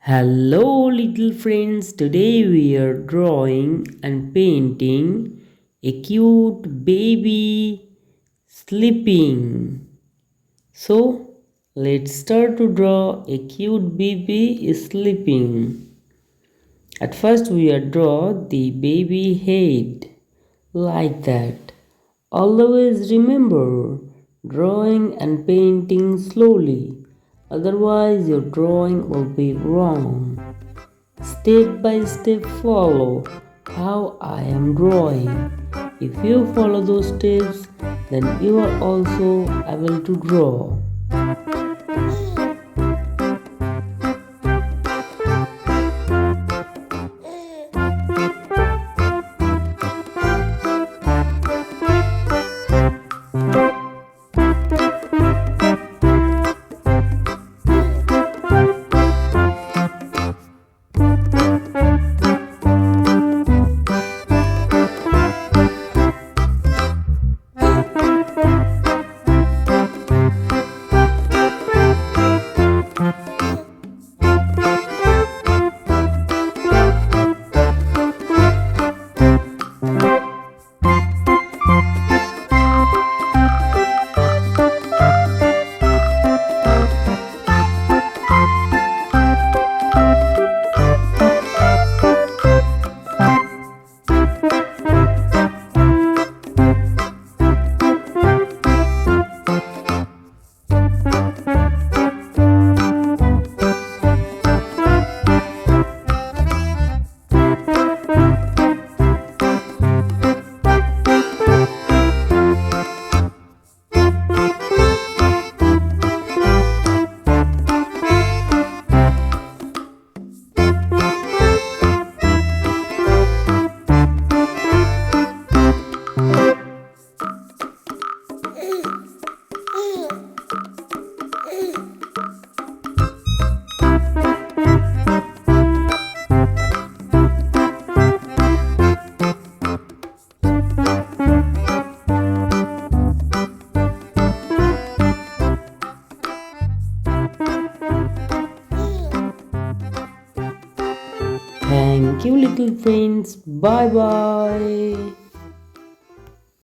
Hello, little friends. Today we are drawing and painting a cute baby sleeping. So, let's start to draw a cute baby sleeping. At first, we are draw the baby head like that. Always remember drawing and painting slowly, otherwise, your drawing will be wrong. Step by step follow how I am drawing. If you follow those steps, then you are also able to draw. Thank you, little friends. Bye bye.